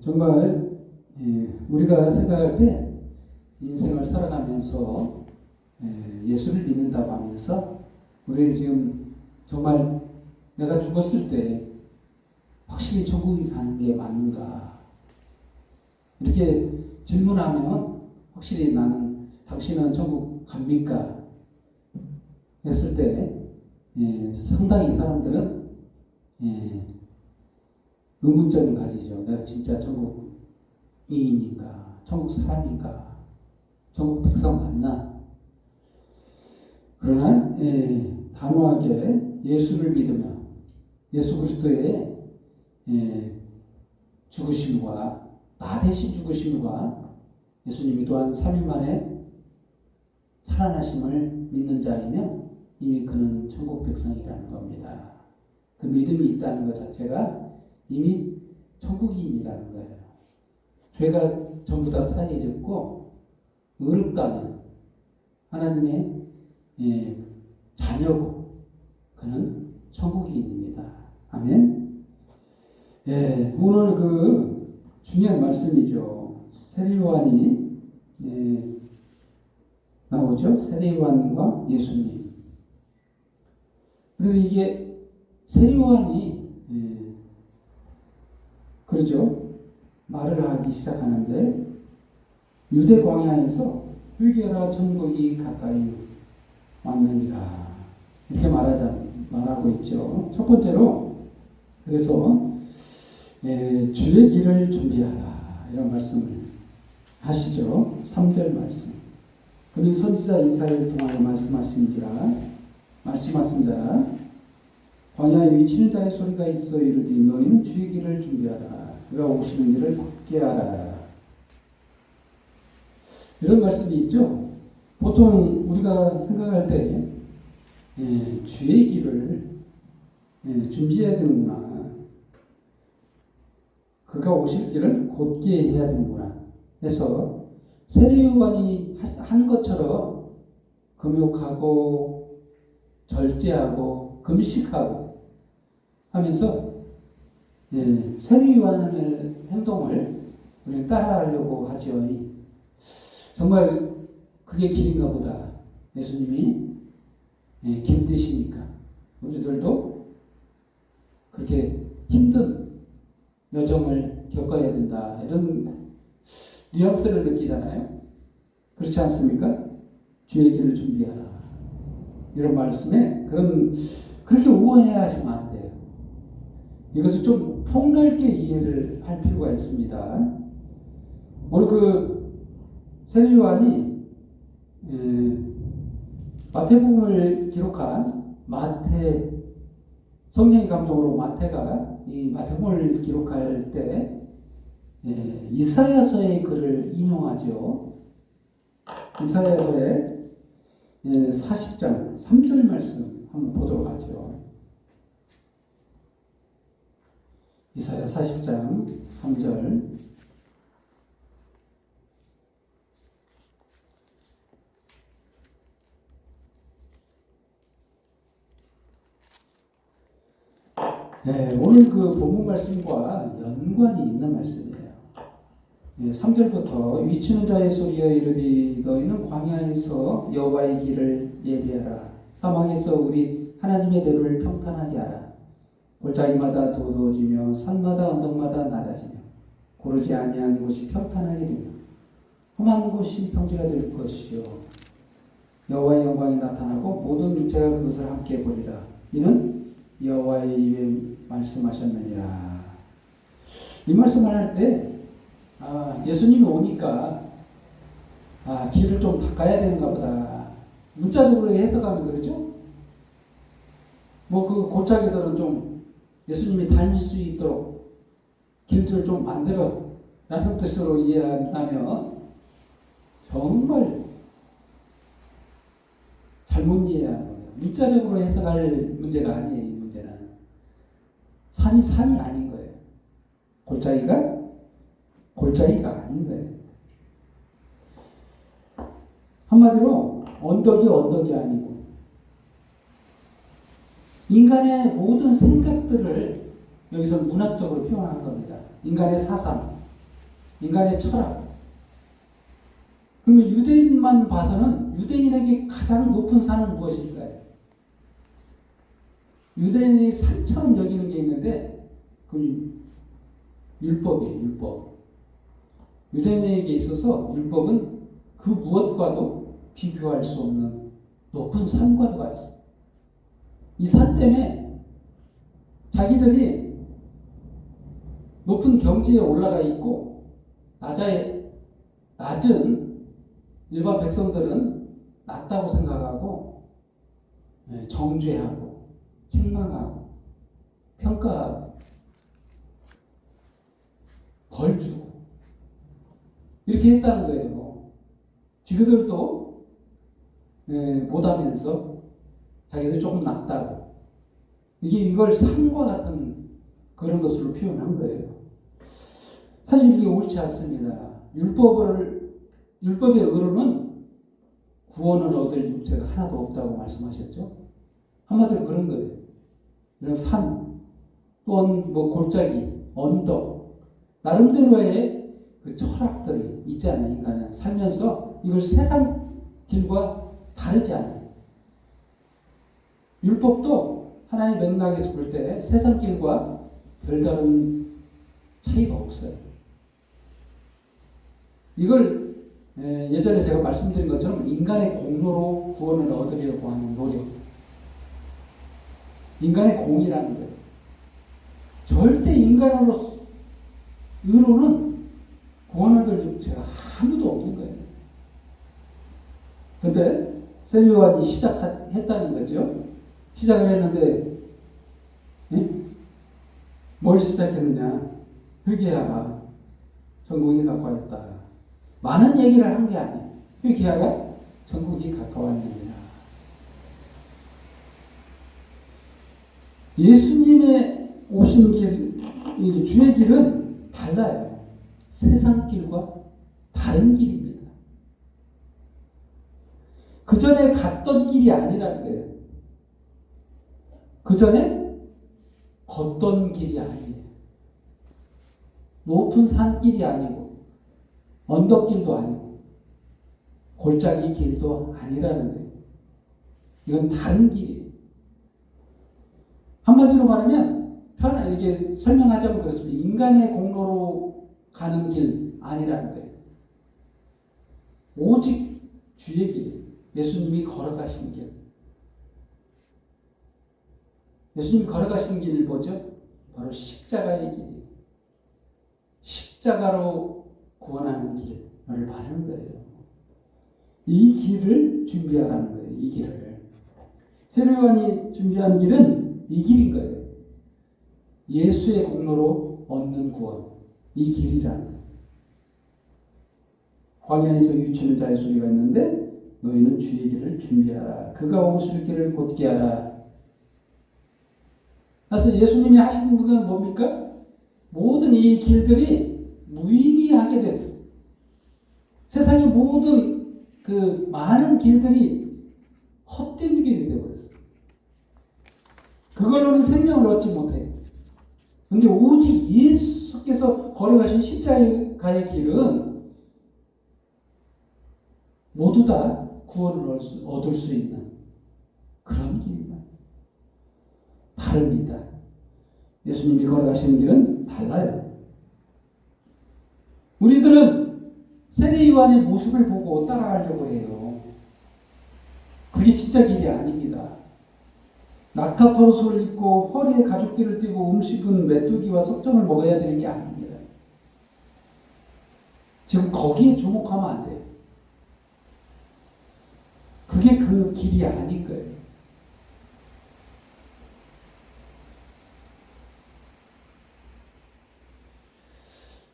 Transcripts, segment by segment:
정말 우리가 생각할 때 인생을 살아가면서 예수를 믿는다고 하면서 우리 지금 정말 내가 죽었을 때 확실히 천국에 가는 게 맞는가 이렇게 질문하면 확실히 나는 당신은 천국 갑니까? 했을 때 상당히 사람들은 의문점을 가지죠. 내가 진짜 천국인인가? 천국 사람인가? 천국 백성 맞나? 그러나 단호하게 예수를 믿으며 예수 그리스도의 죽으심과 나 대신 죽으심과 예수님이 또한 3일 만에 살아나심을 믿는 자이면 이미 그는 천국 백성이라는 겁니다. 그 믿음이 있다는 것 자체가 이미 천국인이라는 거예요. 죄가 전부 다 사해졌고 의롭다면 하나님의 자녀고 그는 천국인입니다. 아멘. 오늘 그 중요한 말씀이죠. 세례요한이 나오죠. 세례요한과 예수님. 그래서 이게 세례요한이 그렇죠. 말을 하기 시작하는데 유대 광야에서 회개하라 천국이 가까이 왔느니라 이렇게 말하고 있죠. 첫 번째로 그래서 주의 길을 준비하라 이런 말씀을 하시죠. 3절 말씀. 그는 선지자 이사야를 통하여 말씀하신지라 광야에 위치는 자의 소리가 있어 이르되 너희는 주의 길을 준비하라 그가 오시는 길을 굳게 하라 이런 말씀이 있죠. 보통 우리가 생각할 때 주의 길을 준비해야 되는구나. 그가 오실 길을 곧게 해야 되는구나 해서 세례요한이 한 것처럼 금욕하고 절제하고 금식하고 하면서 세례요한의 행동을 우리는 따라하려고 하죠. 정말 그게 길인가 보다. 예수님이 길 되시니까 우리들도 그렇게 힘든 여정을 겪어야 된다. 이런 뉘앙스를 느끼잖아요. 그렇지 않습니까? 주의 길을 준비하라. 이런 말씀에 그렇게 오해하시면 안 돼요. 이것을 좀 폭넓게 이해를 할 필요가 있습니다. 오늘 그 세례요한이 마태복음을 기록한 성령의 감동으로 마태가 이 마태복음을 기록할 때 이사야서의 글을 인용하죠. 이사야서의 40장 3절 말씀 한번 보도록 하죠. 이사야 40장 3절. 오늘 그 본문 말씀과 연관이 있는 말씀이에요. 3절부터 위치는 자의 소리여 이르되 너희는 광야에서 여호와의 길을 예비하라. 사막에서 우리 하나님의 대로를 평탄하게 하라. 골짜기마다 도도해지며 산마다 언덕마다 낮아지며 고르지 아니한 곳이 평탄하게 되며 험한 곳이 평지가 될 것이요 여호와의 영광이 나타나고 모든 육체가 그것을 함께 보리라. 이는 여호와의 입에 말씀하셨느니라. 이 말씀을 할 때 예수님이 오니까 길을 좀 닦아야 되는가 보다. 문자적으로 해석하면 그러죠. 뭐 그 골짜기들은 좀 예수님이 다닐 수 있도록 길들을 좀 만들어 라는 뜻으로 이해한다면 정말 잘못 이해하는 거예요. 문자적으로 해석할 문제가 아니에요. 이 문제는 산이 아닌 거예요. 골짜기가 아닌 거예요. 한마디로 언덕이 아니고 인간의 모든 생각들을 여기서 문학적으로 표현한 겁니다. 인간의 사상, 인간의 철학. 그러면 유대인만 봐서는 유대인에게 가장 높은 산은 무엇일까요? 유대인이 산처럼 여기는 게 있는데 그 율법이에요. 율법. 유대인에게 있어서 율법은 그 무엇과도 비교할 수 없는 높은 산과도 같습니다. 이 산 때문에 자기들이 높은 경지에 올라가 있고 낮은 일반 백성들은 낮다고 생각하고 정죄하고 책망하고 평가하고 벌 주고 이렇게 했다는 거예요. 지그들도 못하면서 자기들 조금 낫다고 이걸 산과 같은 그런 것으로 표현한 거예요. 사실 이게 옳지 않습니다. 율법의 의로는 구원을 얻을 육체가 하나도 없다고 말씀하셨죠. 한마디로 그런 거예요. 이런 산 또는 골짜기, 언덕 나름대로의 그 철학들이 있잖아요. 인간은 살면서 이걸 세상 길과 다르지 않아요. 율법도 하나의 맥락에서 볼 때 세상 길과 별다른 차이가 없어요. 이걸 예전에 제가 말씀드린 것처럼 인간의 공로로 구원을 얻으려고 하는 노력. 인간의 공이라는 거예요. 절대 인간으로는 구원을 얻을 육체가 아무도 없는 거예요. 그런데 세례요한이 시작했다는 거죠. 시작을 했는데 뭘 시작했느냐? 회개하라. 천국이 가까웠다. 많은 얘기를 한 게 아니에요. 회개하라. 천국이 가까웠느니라. 예수님의 오신 길, 주의 길은 달라요. 세상 길과 다른 길입니다. 그 전에 갔던 길이 아니라는 거예요. 그 전에 걷던 길이 아니에요. 높은 산길이 아니고 언덕길도 아니고 골짜기 길도 아니라는 거예요. 이건 다른 길이에요. 한마디로 말하면 이게 설명하자면 그렇습니다. 인간의 공로로 가는 길 아니라는 거예요. 오직 주의 길이에요. 예수님이 걸어가신 길. 예수님이 걸어가신 길을 뭐죠? 바로 십자가의 길이에요. 십자가로 구원하는 길을 말하는 거예요. 이 길을 준비하라는 거예요. 이 길을. 세례요한이 준비한 길은 이 길인 거예요. 예수의 공로로 얻는 구원. 이 길이라는 거예요. 광야에서 유치는 자의 소리가 있는데 너희는 주의 길을 준비하라. 그가 오실 길을 곧게 하라. 그래서 예수님이 하신 건 뭡니까? 모든 이 길들이 무의미하게 됐어요. 세상의 모든 그 많은 길들이 헛된 길이 되어버렸어요. 그걸로는 생명을 얻지 못해요. 그런데 오직 예수께서 걸어가신 십자가의 길은 모두 다 구원을 얻을 수 있는 그런 길입니다. 다릅니다. 예수님이 걸어가시는 길은 달라요. 우리들은 세례요한의 모습을 보고 따라가려고 해요. 그게 진짜 길이 아닙니다. 낙타포로스를 입고 허리에 가죽띠를 띠고 음식은 메뚜기와 석정을 먹어야 되는 게 아닙니다. 지금 거기에 주목하면 안 돼요. 그게 그 길이 아닌 거예요.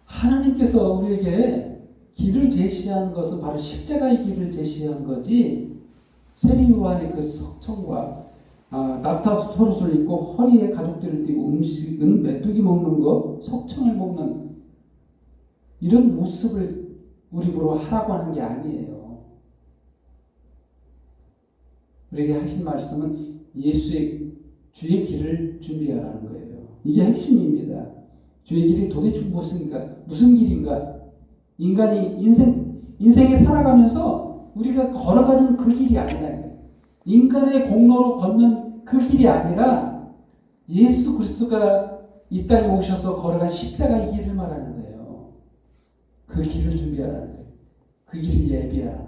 하나님께서 우리에게 길을 제시한 것은 바로 십자가의 길을 제시한 거지 세례요한의 그 석청과 낙타포로스를 입고 허리에 가죽띠를 띠고 음식은 메뚜기 먹는 거, 석청을 먹는 이런 모습을 우리 보러 하라고 하는 게 아니에요. 우리에게 하신 말씀은 예수의 주의 길을 준비하라는 거예요. 이게 핵심입니다. 주의 길이 도대체 무슨 길인가? 인간이 인생에 살아가면서 우리가 걸어가는 그 길이 아니라 인간의 공로로 걷는 그 길이 아니라 예수 그리스도가 이 땅에 오셔서 걸어간 십자가의 길을 말하는 거예요. 그 길을 준비하라는 거예요. 그 길을 예비하라.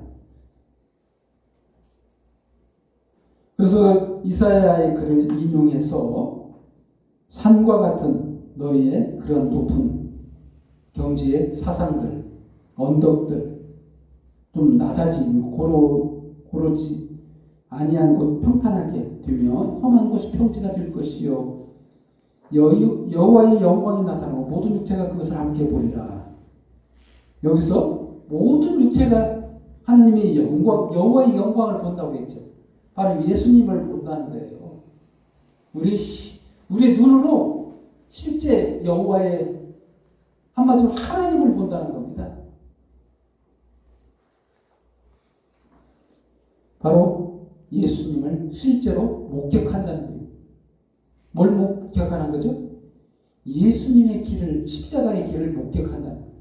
그래서 이사야의 글을 인용해서 산과 같은 너희의 그런 높은 경지의 사상들, 언덕들, 좀 낮아지고 고르지 아니한 곳 평탄하게 되면 험한 곳이 평지가 될 것이요 여호와의 영광이 나타나고 모든 육체가 그것을 함께 보리라. 여기서 모든 육체가 하나님의 영광, 여호와의 영광을 본다고 했죠. 바로 예수님을 본다는 거예요. 우리의 눈으로 실제 여호와의 한마디로 하나님을 본다는 겁니다. 바로 예수님을 실제로 목격한다는 거예요. 뭘 목격하는 거죠? 예수님의 길을, 십자가의 길을 목격한다는 거예요.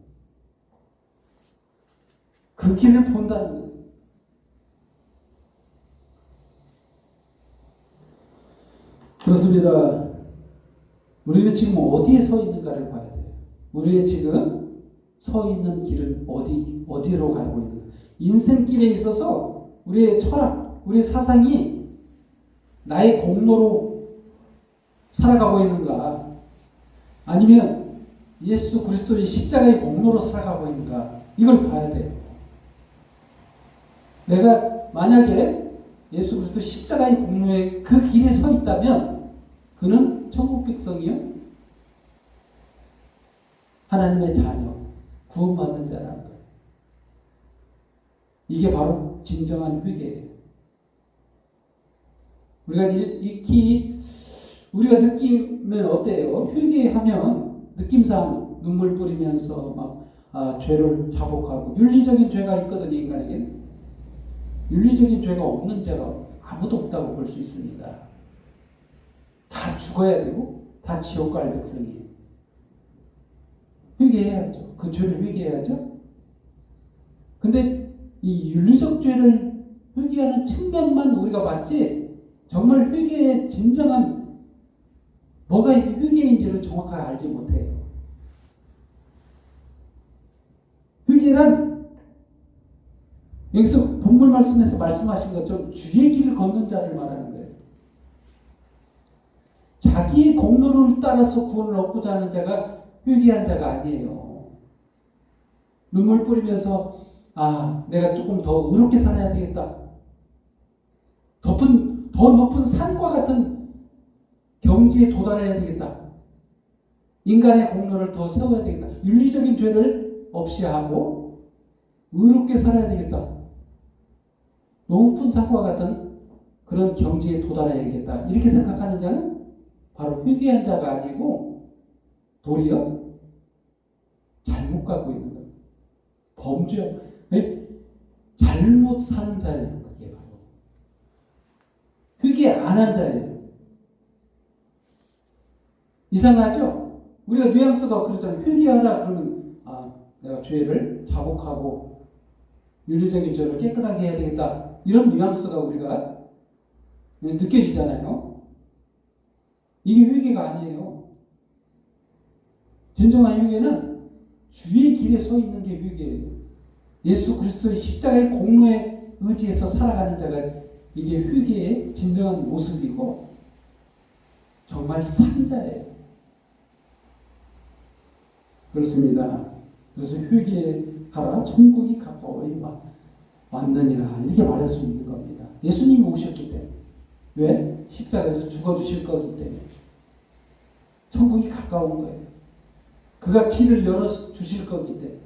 그 길을 본다는 거예요. 그렇습니다. 우리는 지금 어디에 서 있는가를 봐야 돼요. 우리의 지금 서 있는 길은 어디로 가고 있는가. 인생길에 있어서 우리의 철학, 우리의 사상이 나의 공로로 살아가고 있는가, 아니면 예수 그리스도의 십자가의 공로로 살아가고 있는가, 이걸 봐야 돼요. 내가 만약에 예수 그리스도 십자가의 공로의 그 길에 서 있다면 그는 천국 백성이요, 하나님의 자녀, 구원받는 자라는 거예요. 이게 바로 진정한 회개예요. 우리가 느끼면 어때요? 회개하면 느낌상 눈물 뿌리면서 죄를 자복하고, 윤리적인 죄가 있거든요. 인간에게는 윤리적인 죄가 없는 자가 아무도 없다고 볼 수 있습니다. 다 죽어야 되고 다 지옥 갈 백성이에요. 회개해야죠. 그 죄를 회개해야죠. 근데 이 윤리적 죄를 회개하는 측면만 우리가 봤지, 정말 회개의 진정한 뭐가 회개인지를 정확하게 알지 못해요. 회개란 여기서 본문 말씀에서 말씀하신 것처럼 주의 길을 걷는 자를 말하는 거예요. 자기의 공로를 따라서 구원을 얻고자 하는 자가 회개한 자가 아니에요. 눈물 뿌리면서 내가 조금 더 의롭게 살아야 되겠다. 더 높은 산과 같은 경지에 도달해야 되겠다. 인간의 공로를 더 세워야 되겠다. 윤리적인 죄를 없이 하고 의롭게 살아야 되겠다. 높은 산과 같은 그런 경지에 도달해야겠다. 이렇게 생각하는 자는 바로 회개한 자가 아니고 도리어 잘못 가고 있는 거예요. 범죄, 잘못 사는 자예요. 그게 바로 회개 안 한 자예요. 이상하죠? 우리가 뉘앙스가 그렇잖아요. 회개하라 그러면 내가 죄를 자복하고 윤리적인 죄를 깨끗하게 해야 되겠다. 이런 뉘앙스가 우리가 느껴지잖아요. 이게 회개가 아니에요. 진정한 회개는 주의 길에 서 있는 게 회개예요. 예수 그리스도의 십자가의 공로에 의지해서 살아가는 자가 이게 회개의 진정한 모습이고 정말 산 자예요. 그렇습니다. 그래서 회개하라, 천국이 가까이 왔느니라, 이렇게 말할 수 있는 겁니다. 예수님이 오셨기 때문에. 왜? 십자가에서 죽어주실 거기 때문에. 천국이 가까운 거예요. 그가 길을 열어주실 거기 때문에.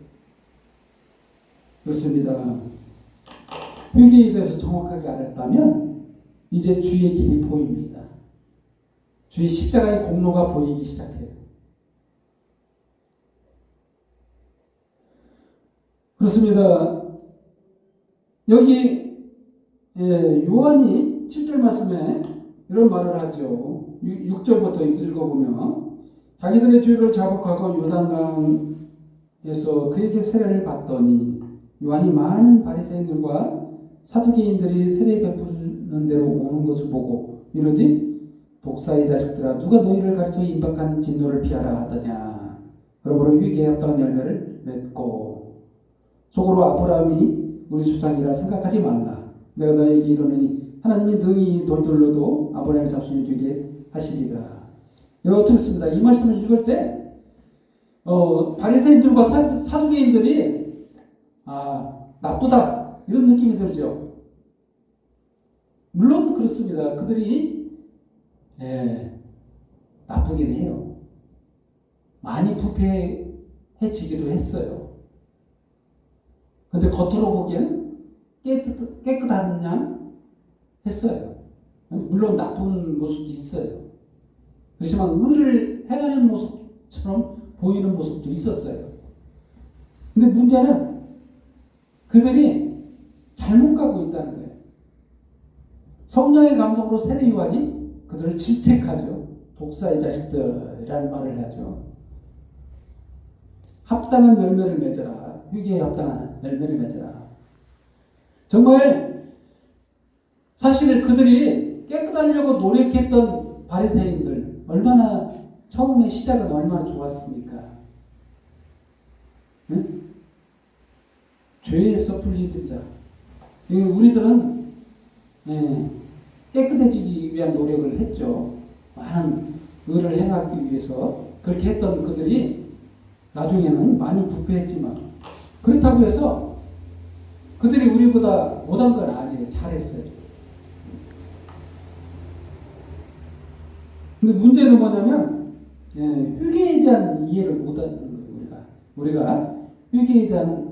그렇습니다. 회개에 대해서 정확하게 알았다면 이제 주의 길이 보입니다. 주의 십자가의 공로가 보이기 시작해요. 그렇습니다. 여기 요한이 7절 말씀에 이런 말을 하죠. 6절부터 읽어보면 자기들의 죄를 자복하고 요단강 그에게 세례를 받더니 요한이 많은 바리새인들과 사두개인들이 세례 베푸는 대로 오는 것을 보고 이르되 독사의 자식들아 누가 너희를 가르쳐 임박한 진노를 피하라 하더냐. 그러므로 회개에 합당한 열매를 맺고 속으로 아브라함이 우리 조상이라 생각하지 말라. 내가 너에게 이르노니 하나님이 능히 돌들로도 아브라함의 자손이 되게 하시리라. 여러분 들었습니다. 이 말씀을 읽을 때 바리새인들과 사두개인들이 나쁘다 이런 느낌이 들죠. 물론 그렇습니다. 그들이 나쁘긴 해요. 많이 부패해지기도 했어요. 근데 겉으로 보기에는 깨끗하냐 했어요. 물론 나쁜 모습도 있어요. 그렇지만 의를 해가는 모습처럼 보이는 모습도 있었어요. 근데 문제는 그들이 잘못 가고 있다는 거예요. 성령의 감동으로 세례 요한이 그들을 질책하죠. 독사의 자식들이라는 말을 하죠. 합당한 열매를 맺어라. 회개에 합당한 열매를 맺어라. 정말 사실 그들이 깨끗하려고 노력했던 바리새인들 얼마나 처음에 시작은 얼마나 좋았습니까? 응? 죄에서 풀리던 자. 우리들은 깨끗해지기 위한 노력을 했죠. 많은 의를 행하기 위해서 그렇게 했던 그들이 나중에는 많이 부패했지만 그렇다고 해서 그들이 우리보다 못한 건 아니에요. 잘했어요. 근데 문제는 뭐냐면 회개에 대한 이해를 못하는 거예요. 우리가 회개에 대한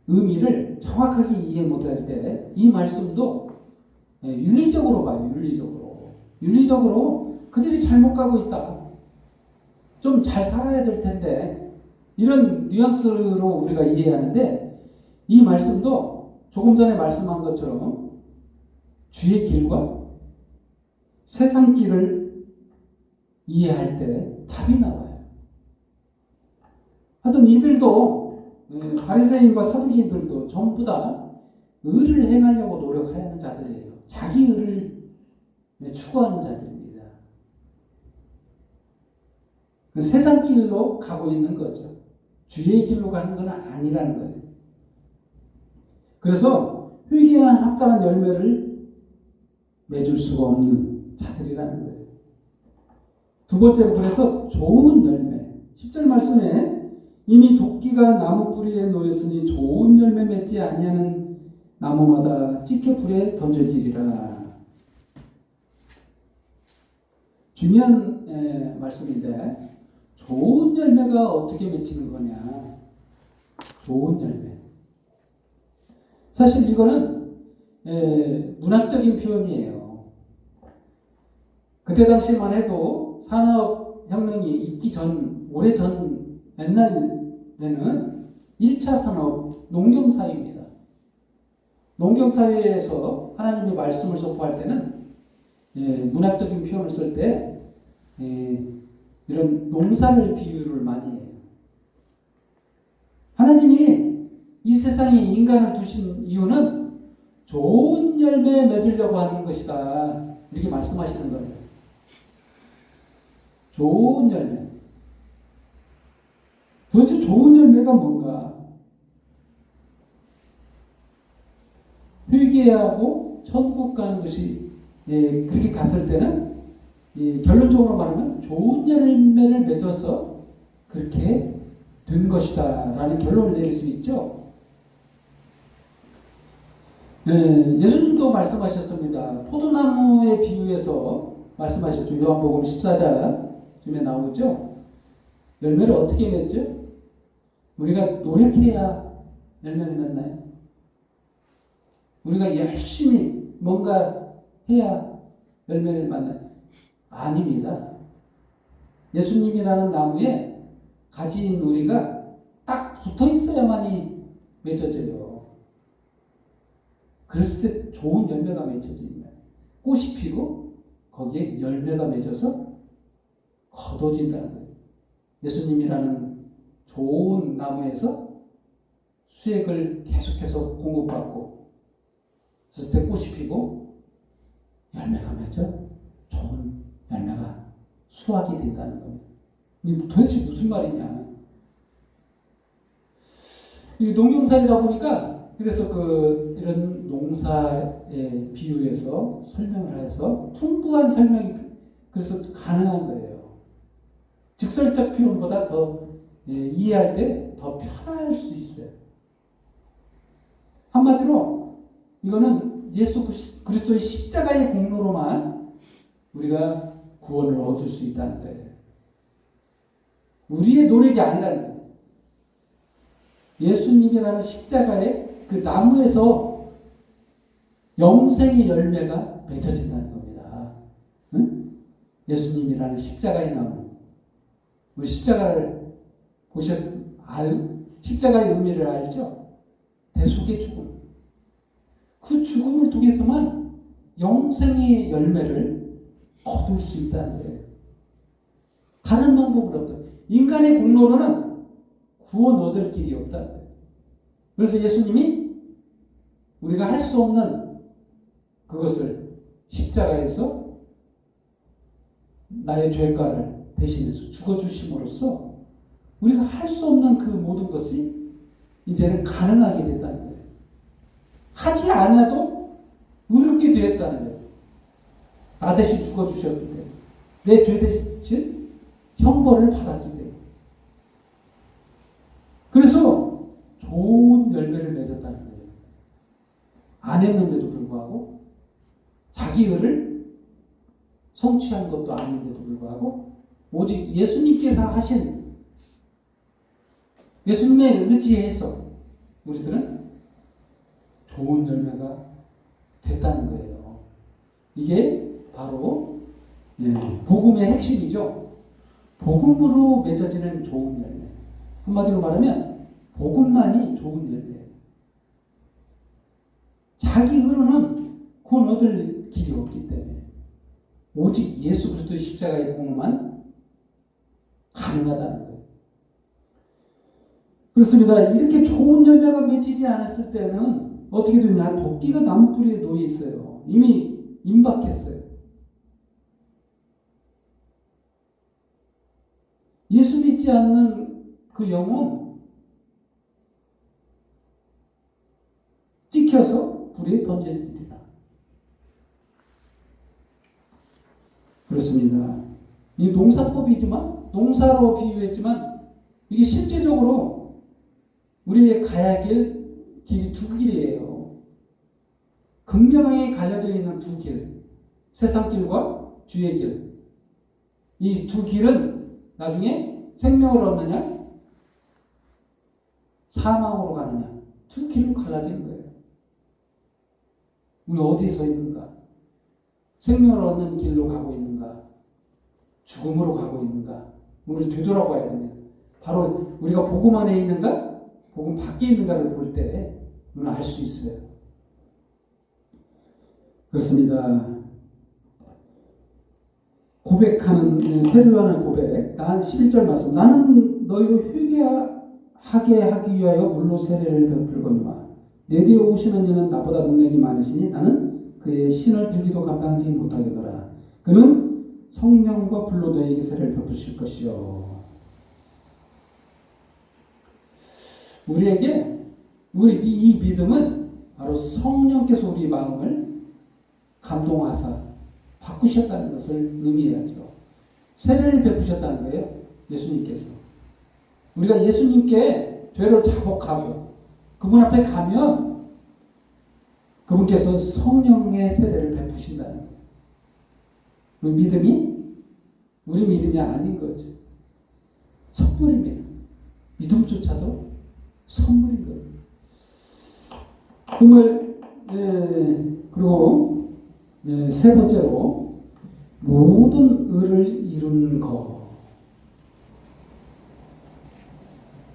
의미를 정확하게 이해 못할 때 이 말씀도 윤리적으로 봐요. 윤리적으로 그들이 잘못 가고 있다. 좀 잘 살아야 될 텐데 이런 뉘앙스로 우리가 이해하는데 이 말씀도 조금 전에 말씀한 것처럼 주의 길과 세상 길을 이해할 때 답이 나와요. 하여튼 이들도 바리새인과 사두개인들도 전부 다 의를 행하려고 노력하는 자들이에요. 자기 의를 추구하는 자들입니다. 세상 길로 가고 있는 거죠. 주의 길로 가는 건 아니라는 거예요. 그래서 회개에 합당한 열매를 맺을 수가 없는 자들이라는 거예요. 두 번째로 그래서 좋은 열매. 10절 말씀에 이미 도끼가 나무 뿌리에 놓였으니 좋은 열매 맺지 아니하는 나무마다 찢겨 불에 던져지리라. 중요한 말씀인데 좋은 열매가 어떻게 맺히는 거냐. 좋은 열매. 사실 이거는 문학적인 표현이에요. 그때 당시만 해도 산업혁명이 있기 전, 오래전 옛날에는 1차 산업 농경사회입니다. 농경사회에서 하나님의 말씀을 선포할 때는 문학적인 표현을 쓸 때 이런 농사를 비유를 많이 해요. 하나님이 이 세상에 인간을 두신 이유는 좋은 열매 맺으려고 하는 것이다. 이렇게 말씀하시는 거예요. 좋은 열매. 도대체 좋은 열매가 뭔가? 회개하고 천국 가는 것이 그렇게 갔을 때는 결론적으로 말하면 좋은 열매를 맺어서 그렇게 된 것이다 라는 결론을 내릴 수 있죠. 예수님도 말씀하셨습니다. 포도나무의 비유에서 말씀하셨죠. 요한복음 14장쯤에 나오죠. 열매를 어떻게 맺죠? 우리가 노력해야 열매를 맺나요? 우리가 열심히 뭔가 해야 열매를 맺나요? 아닙니다. 예수님이라는 나무에 가지인 우리가 딱 붙어 있어야만이 맺어져요. 그랬을 때 좋은 열매가 맺혀집니다. 꽃이 피고 거기에 열매가 맺어서 거둬진다는 거예요. 예수님이라는 좋은 나무에서 수액을 계속해서 공급받고 그랬을 때 꽃이 피고 열매가 맺어 좋은 열매가 수확이 된다는 겁니다. 이 도대체 무슨 말이냐? 이 농경살이다 보니까 그래서 이런 농사에 비유해서 설명을 해서 풍부한 설명이 그래서 가능한 거예요. 직설적 표현보다 더 이해할 때 더 편할 수 있어요. 한마디로 이거는 예수 그리스도의 십자가의 공로로만 우리가 구원을 얻을 수 있다는 거예요. 우리의 노력이 아니라는 거예요. 예수님이라는 십자가의 그 나무에서 영생의 열매가 맺어진다는 겁니다. 응? 예수님이라는 십자가의 나무. 우리 십자가를 십자가의 의미를 알죠? 대속의 죽음. 그 죽음을 통해서만 영생의 열매를 거둘 수 있다는 거예요. 다른 방법은 없다. 인간의 공로로는 구원 얻을 길이 없다는 거예요. 그래서 예수님이 우리가 할 수 없는 그것을 십자가에서 나의 죄가를 대신해서 죽어주심으로써 우리가 할 수 없는 그 모든 것이 이제는 가능하게 됐다는 거예요. 하지 않아도 의롭게 되었다는 거예요. 나 대신 죽어주셨기 때문에. 내 죄 대신 형벌을 받았기 때문에. 그래서 좋은 열매를 맺었다는 거예요. 안 했는데도 불구하고 자기 의를 성취한 것도 아닌데도 불구하고 오직 예수님께서 하신 예수님의 의지에서 우리들은 좋은 열매가 됐다는 거예요. 이게 바로 복음의 핵심이죠. 복음으로 맺어지는 좋은 열매. 한마디로 말하면 복음만이 좋은 열매예요. 자기 의로는 구원 얻을 길이 없기 때문에 오직 예수 그리스도의 십자가의 공로만 가능하다는 거예요. 그렇습니다. 이렇게 좋은 열매가 맺히지 않았을 때는 어떻게 되냐? 도끼가 나무 뿌리에 놓여 있어요. 이미 임박했어요. 예수 믿지 않는 그 영혼 찍혀서 불에 던져지리라. 그렇습니다. 이 농사법이지만 농사로 비유했지만 이게 실제적으로 우리의 가야 할 길이 두 길이에요. 극명하게 갈려져 있는 두 길. 세상길과 주의 길. 이 두 길은 나중에 생명을 얻느냐 사망으로 가느냐 두 길로 갈라지는 거예요. 우리 어디에 서 있는가? 생명을 얻는 길로 가고 있는가? 죽음으로 가고 있는가? 우리 되돌아봐야 됩니다. 바로 우리가 복음 안에 있는가? 복음 밖에 있는가를 볼 때 우리는 알 수 있어요. 그렇습니다. 고백하는 세례요한의 고백. 난 11절 말씀. 나는 너희로 회개하게 하기 위하여 물로 세례를 베풀거니와 내 뒤에 오시는 이는 나보다 능력이 많으시니 나는 그의 신을 들기도 감당하지 못하겠노라. 그는 성령과 불로 너희에게 세례를 베푸실 것이요. 우리에게 이 믿음은 바로 성령께서 우리 마음을 감동하사 바꾸셨다는 것을 의미해야죠. 세례를 베푸셨다는 거예요. 예수님께서. 우리가 예수님께 죄를 자복하고 그분 앞에 가면 그분께서 성령의 세례를 베푸신다는 거예요. 우리 믿음이 아닌 거죠. 선물입니다. 믿음조차도 선물인 거예요. 정말 그리고 세 번째로 모든 의를 이루는 것.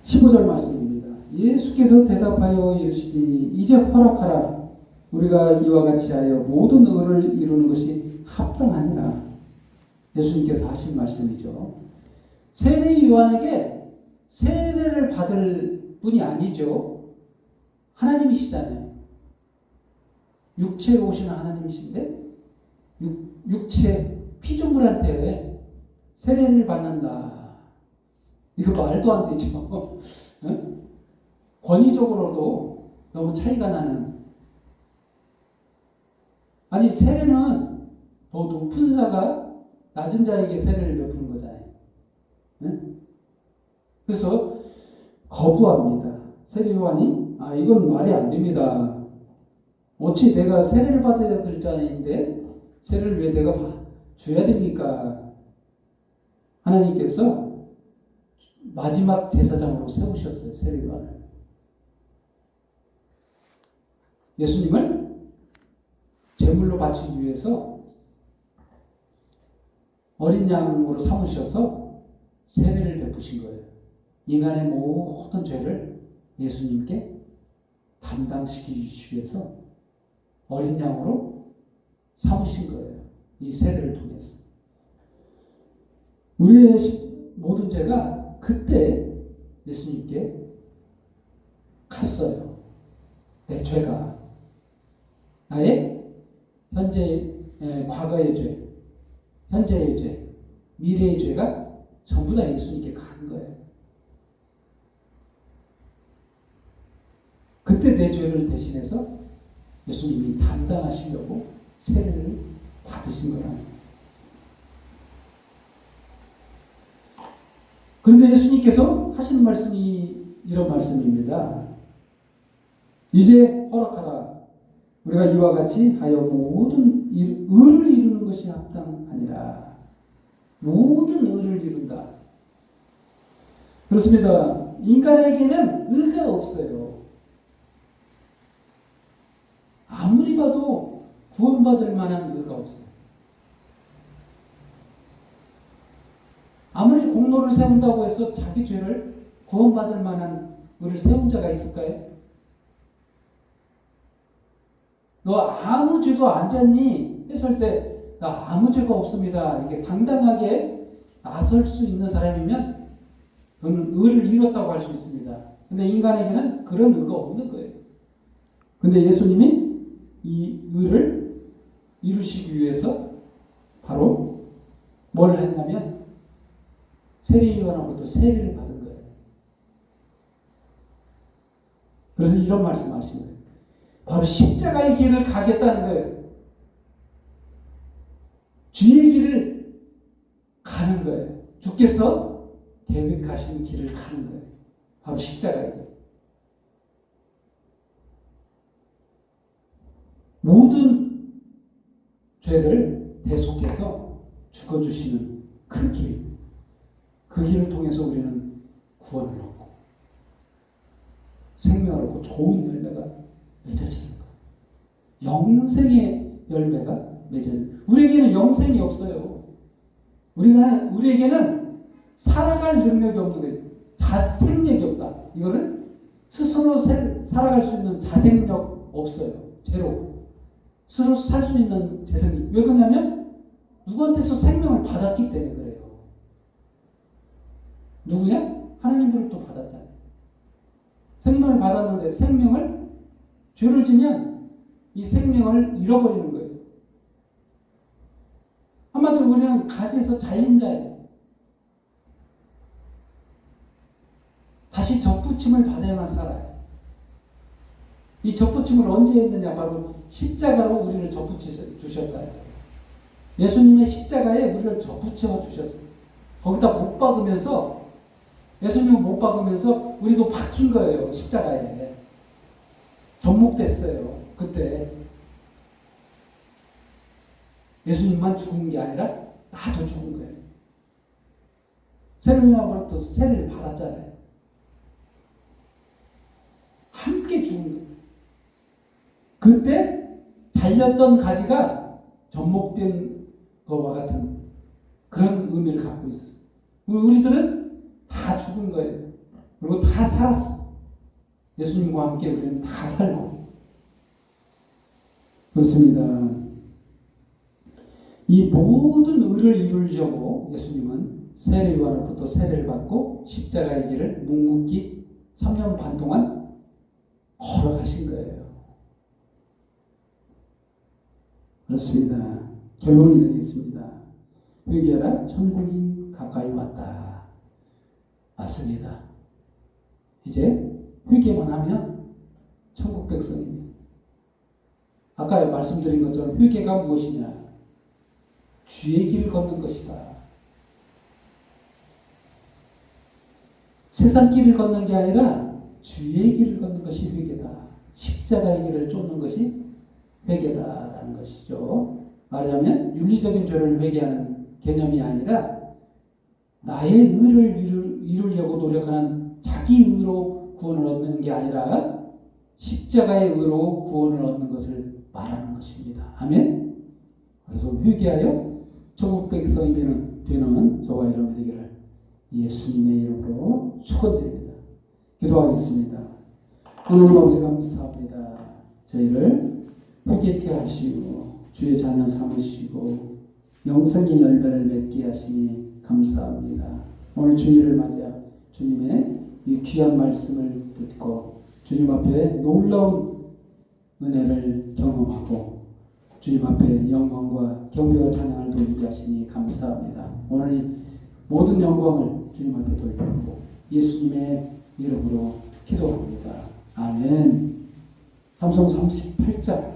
15절 말씀입니다. 예수께서 대답하여 이르시니 이제 허락하라. 우리가 이와 같이 하여 모든 의를 이루는 것이 합당하니라. 예수님께서 하신 말씀이죠. 세례 요한에게 세례를 받을 분이 아니죠. 하나님이시잖아요. 육체로 오시는 하나님이신데 육체 피조물한테 세례를 받는다. 이거 말도 안 되죠. 응? 권위적으로도 너무 차이가 나는. 아니 세례는 더 높은 자가 낮은 자에게 세례를 베푸는 거잖아요. 응? 그래서 거부합니다. 세례 요한이 이건 말이 안 됩니다. 어찌 내가 세례를 받아야 될 자인데 세례를 왜 내가 줘야 됩니까? 하나님께서 마지막 제사장으로 세우셨어요. 세례 요한을. 예수님을 제물로 바치기 위해서 어린 양으로 삼으셔서 세례를 베푸신 거예요. 인간의 모든 죄를 예수님께 담당시키기 위해서 어린 양으로 삼으신 거예요. 이 세례를 통해서. 우리의 모든 죄가 그때 예수님께 갔어요. 내 죄가. 나의 과거의 죄, 현재의 죄, 미래의 죄가 전부 다 예수님께 간 거예요. 그때 내 죄를 대신해서 예수님이 담당하시려고 세례를 받으신 거라. 그런데 예수님께서 하시는 말씀이 이런 말씀입니다. 이제 허락하라. 우리가 이와 같이 하여 모든 의를 이루는 것이 합당하니라. 모든 의를 이룬다. 그렇습니다. 인간에게는 의가 없어요. 아무리 봐도 구원받을 만한 의가 없어요. 아무리 공로를 세운다고 해서 자기 죄를 구원받을 만한 의를 세운 자가 있을까요? 너 아무 죄도 안 졌니? 했을 때 나 아무 죄가 없습니다. 이렇게 당당하게 나설 수 있는 사람이면 그는 의를 이뤘다고 할 수 있습니다. 근데 인간에게는 그런 의가 없는 거예요. 근데 예수님이 이 의를 이루시기 위해서 바로 뭘 했냐면 세례요한으로부터 세례를 받은 거예요. 그래서 이런 말씀하신 거예요. 바로 십자가의 길을 가겠다는 거예요. 주의 길을 가는 거예요. 주께서 계획하신 길을 가는 거예요. 바로 십자가의 길. 모든 죄를 대속해서 죽어주시는 그 길. 그 길을 통해서 우리는 구원을 얻고 생명을 얻고 좋은 열매가 맺어지는 거예요. 영생의 열매가 맺어지는 거예요. 우리에게는 영생이 없어요. 우리에게는 살아갈 능력이 없는 거예요. 자생력이 없다. 이거를 스스로 살아갈 수 있는 자생력 없어요. 제로. 스스로 살 수 있는 재생이. 왜 그러냐면 누구한테서 생명을 받았기 때문에 그래요. 누구냐? 하나님으로부터 받았잖아요. 생명을 받았는데 생명을 죄를 지면 이 생명을 잃어버리는 거예요. 한마디로 우리는 가지에서 잘린 자예요. 다시 접붙임을 받아야만 살아요. 이 접붙임을 언제 했느냐? 바로 십자가로 우리를 접붙여 주셨다. 예수님의 십자가에 우리를 접붙여 주셨어요. 거기다 못 박으면서 예수님을 못 박으면서 우리도 박힌 거예요. 십자가에. 접목됐어요. 그때. 예수님만 죽은 게 아니라 나도 죽은 거예요. 세례요한으로부터 세례를 받았잖아요. 함께 죽은 거예요. 그때 잘렸던 가지가 접목된 것과 같은 그런 의미를 갖고 있어요. 우리들은 다 죽은 거예요. 그리고 다 살았어. 예수님과 함께 우리는 다 살고. 그렇습니다. 이 모든 의를 이루려고 예수님은 세례요한으로부터 세례를 받고 십자가의 길을 묵묵히 3년 반 동안 걸어가신 거예요. 그렇습니다. 결론을 내리겠습니다. 회개하라, 천국이 가까이 왔다. 맞습니다. 이제 회개만 하면 천국 백성입니다. 아까 말씀드린 것처럼 회개가 무엇이냐? 주의 길을 걷는 것이다. 세상 길을 걷는 게 아니라 주의 길을 걷는 것이 회개다. 십자가의 길을 쫓는 것이 회개다라는 것이죠. 말하자면 윤리적인 죄를 회개하는 개념이 아니라 나의 의를 이루려고 노력하는 자기 의로 구원을 얻는 게 아니라 십자가의 의로 구원을 얻는 것을 말하는 것입니다. 아멘. 그래서 회개하여 천국 백성이 되는 저와 여러분 되기를 예수님의 이름으로 축원드립니다. 기도하겠습니다. 하나님 아버지 감사합니다. 저희를 회개케 하시고 주의 자녀 삼으시고 영생의 열매를 맺게 하시니 감사합니다. 오늘 주일을 맞아 주님의 이 귀한 말씀을 듣고 주님 앞에 놀라운 은혜를 경험하고 주님 앞에 영광과 경배와 찬양을 돌리게 하시니 감사합니다. 오늘 이 모든 영광을 주님 앞에 돌리고 예수님의 이름으로 기도합니다. 아멘. 삼성 38장